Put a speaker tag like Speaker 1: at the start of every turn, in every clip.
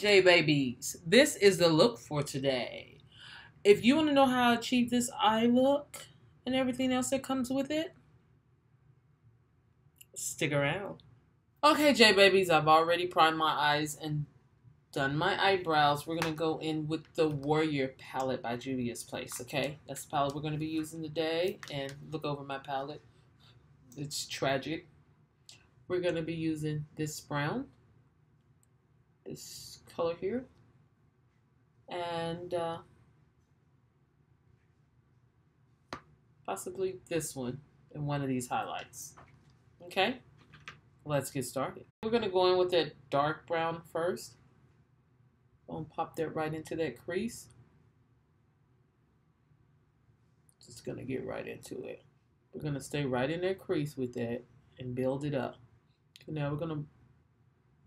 Speaker 1: J babies, this is the look for today. If you want to know how to achieve this eye look and everything else that comes with it, stick around. Okay, J babies, I've already primed my eyes and done my eyebrows. We're going to go in with the Warrior palette by Juvias Place, okay? That's the palette we're going to be using today. And look over my palette. It's tragic. We're going to be using this brown, this color here, and possibly this one in one of these highlights. Okay, let's get started. We're going to go in with that dark brown first. Gonna pop that right into that crease. Just gonna get right into it. We're gonna stay right in that crease with that and build it up. Okay, now we're gonna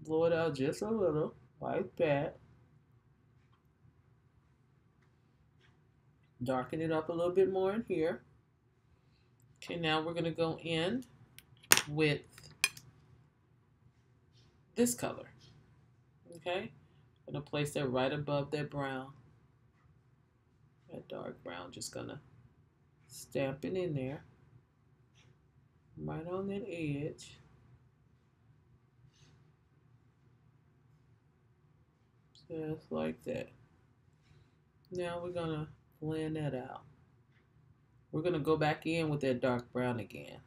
Speaker 1: blow it out just a little, like that. Darken it up a little bit more in here. Okay, now we're gonna go in with this color. Okay, I'm gonna place that right above that brown, that dark brown. Just gonna stamp it in there, right on that edge. Just like that. Now we're gonna blend that out. We're gonna go back in with that dark brown again,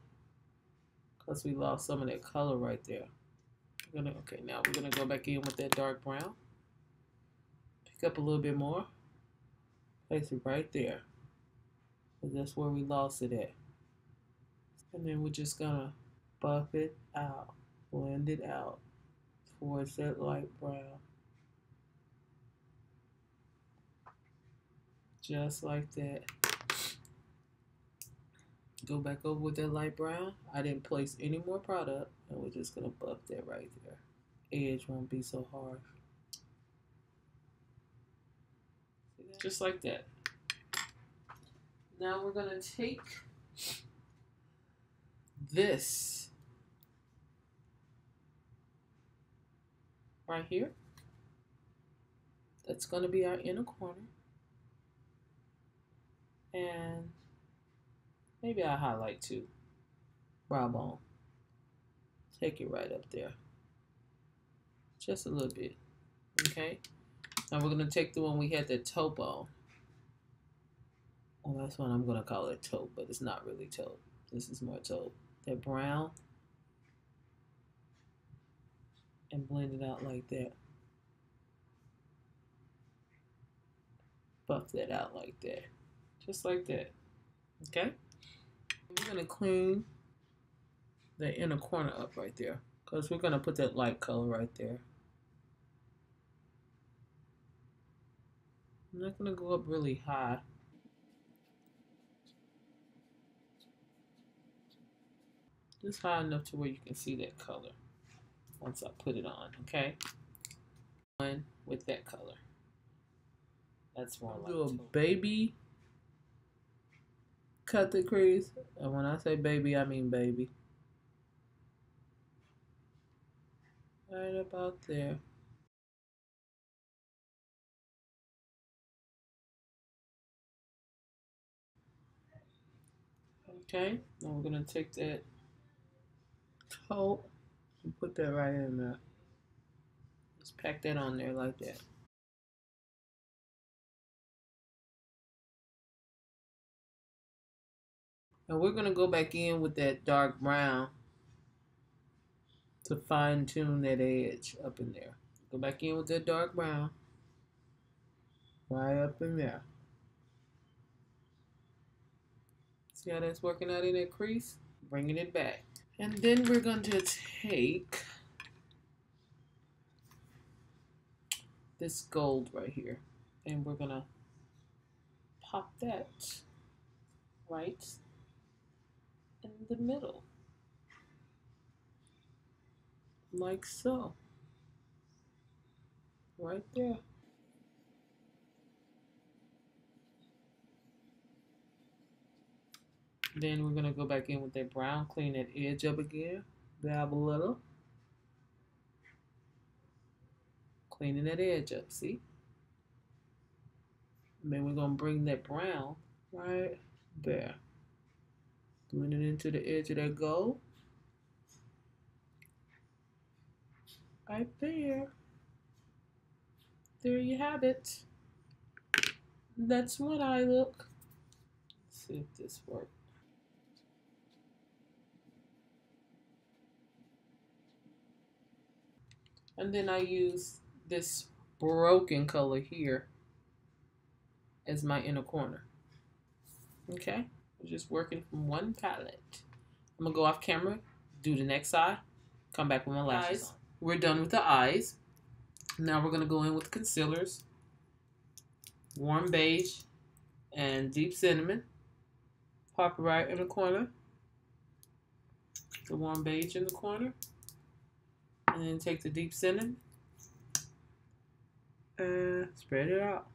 Speaker 1: because we lost some of that color right there. Okay, now we're gonna go back in with that dark brown. Pick up a little bit more. Place it right there. Because that's where we lost it at. And then we're just gonna buff it out. Blend it out towards that light brown. Just like that. Go back over with that light brown. I didn't place any more product. And we're just gonna buff that right there. Edge won't be so hard. Just like that. Now we're gonna take this right here. That's gonna be our inner corner. And maybe I'll highlight too. Brow bone. Take it right up there. Just a little bit. Okay? Now we're going to take the one we had the taupe on. Well, that's what I'm going to call it taupe, but it's not really taupe. This is more taupe. That brown. And blend it out like that. Buff that out like that. Just like that. Okay? We're going to clean the inner corner up right there, because we're going to put that light color right there. I'm not going to go up really high. Just high enough to where you can see that color once I put it on, okay? One with that color. That's more like do a baby cut the crease. And when I say baby, I mean baby. Right about there. Okay, now we're gonna take that taupe and put that right in there. Just pack that on there like that. And we're gonna go back in with that dark brown to fine tune that edge up in there. Go back in with that dark brown. Right up in there. See how that's working out in that crease? Bringing it back. And then we're going to take this gold right here. And we're going to pop that right in the middle. Like so. Right there. Then we're going to go back in with that brown, clean that edge up again, dab a little, Cleaning that edge up, see? And then we're going to bring that brown right there. Blend it into the edge of that gold. Right there. There you have it. That's what I look. Let's see if this works. And then I use this broken color here as my inner corner. Okay, I'm just working from one palette. I'm gonna go off camera, do the next eye, come back with my lashes on. We're done with the eyes. Now we're gonna go in with concealers, warm beige and deep cinnamon. Pop it right in the corner. The warm beige in the corner. And then take the deep cinnamon and spread it out.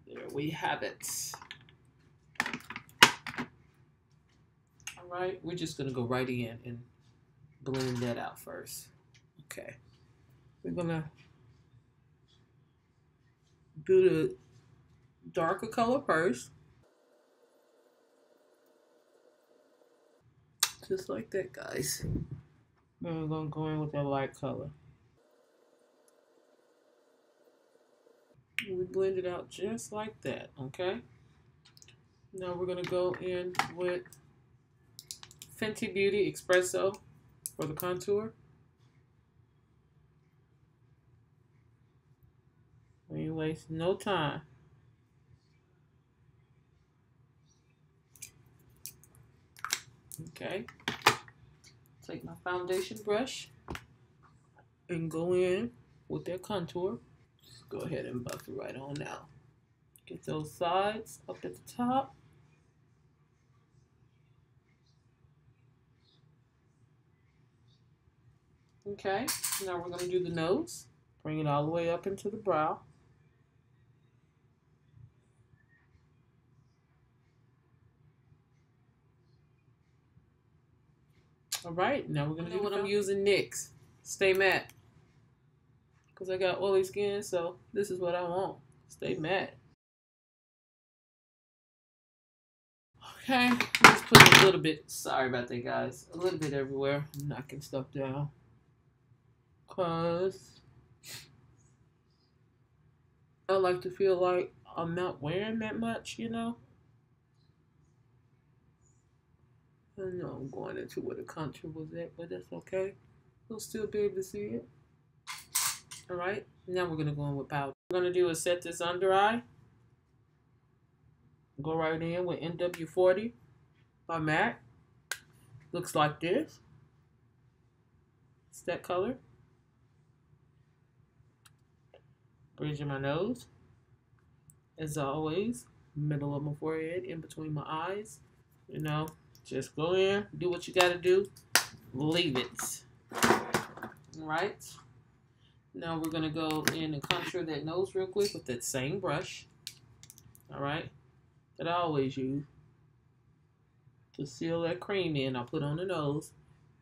Speaker 1: There we have it. All right, we're just gonna go right in and blend that out first. Okay, we're gonna do the darker color first. Just like that, guys. Then we're gonna go in with that light color. We blend it out just like that, okay? Now we're gonna go in with Fenty Beauty Espresso for the contour. We ain't wasting no time. Okay. Take my foundation brush and go in with that contour. Just go ahead and buff it right on out. Get those sides up at the top. Okay, now we're going to do the nose. Bring it all the way up into the brow. All right, now we're going to do what I'm using NYX Stay Matte. Because I got oily skin, so this is what I want. Stay matte. Okay, let's put a little bit, sorry about that, guys. A little bit everywhere. I'm knocking stuff down. Because I like to feel like I'm not wearing that much, you know. I know I'm going into where the contour was at, but that's okay. You'll still be able to see it. All right, now we're going to go in with powder. What we're going to do is set this under eye. Go right in with NW40 by MAC. Looks like this. It's that color. Bridge of my nose. As always, middle of my forehead, in between my eyes. You know, just go in, do what you got to do, leave it. All right. Now we're going to go in and contour that nose real quick with that same brush. All right. That I always use to seal that cream in. I'll put on the nose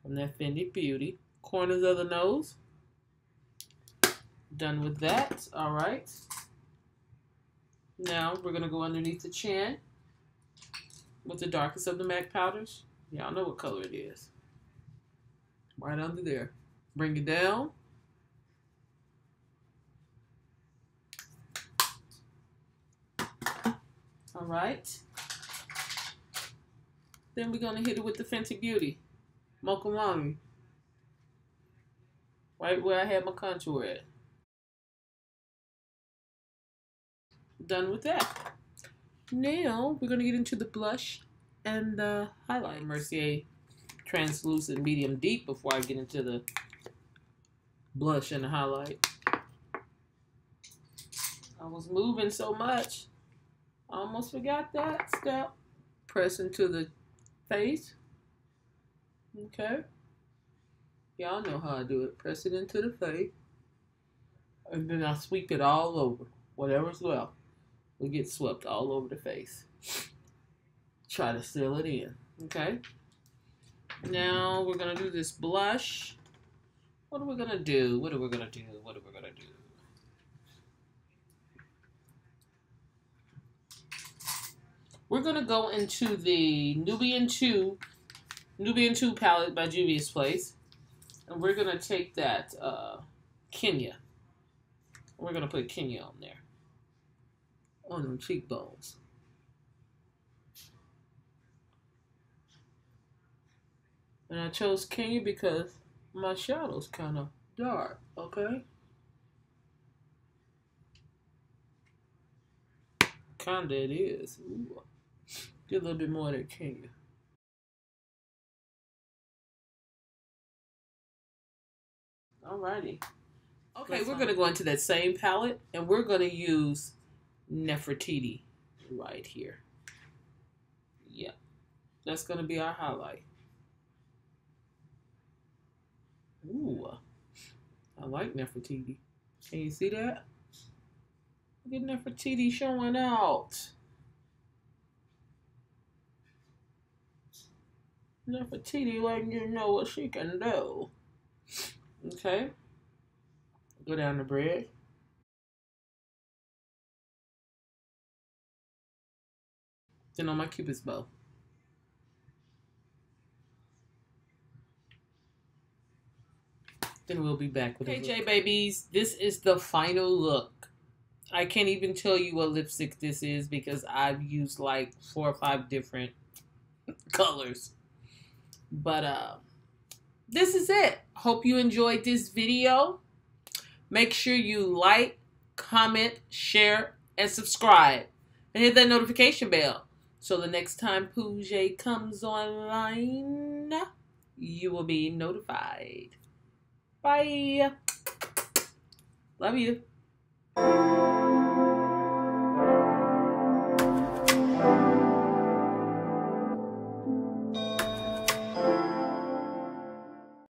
Speaker 1: from that Fenty Beauty. Corners of the nose. Done with that. All right. Now we're going to go underneath the chin with the darkest of the MAC powders. Y'all know what color it is. Right under there. Bring it down. All right. Then we're going to hit it with the Fenty Beauty Mocha Mami. Right where I had my contour at. Done with that. Now we're going to get into the blush and the highlight. Mercier Translucent Medium Deep before I get into the blush and the highlight. I was moving so much. I almost forgot that step. Press into the face. Okay. Y'all know how I do it. Press it into the face. And then I sweep it all over. Whatever's left will get swept all over the face. Try to seal it in. Okay. Now we're gonna do this blush. What are we gonna do? What are we gonna do? What are we gonna do? We're gonna go into the Nubian 2 palette by Juvias Place. And we're gonna take that Kenya. We're gonna put Kenya on there. On them cheekbones. And I chose Kenya because my shadow's kind of dark, okay? Kinda it is. Ooh. Get a little bit more of that Kenya. Alrighty. Okay, we're going to go into that same palette, and we're going to use Nefertiti right here. Yeah, that's going to be our highlight. Ooh, I like Nefertiti. Can you see that? Look at Nefertiti showing out. Nefertiti letting you know what she can do. Okay. Go down the bridge. Then on my Cupid's bow. Then we'll be back with J babies. This is the final look. I can't even tell you what lipstick this is because I've used like 4 or 5 different colors. But this is it. Hope you enjoyed this video. Make sure you like, comment, share, and subscribe. And hit that notification bell. So the next time Poojae comes online, you will be notified. Bye. Love you.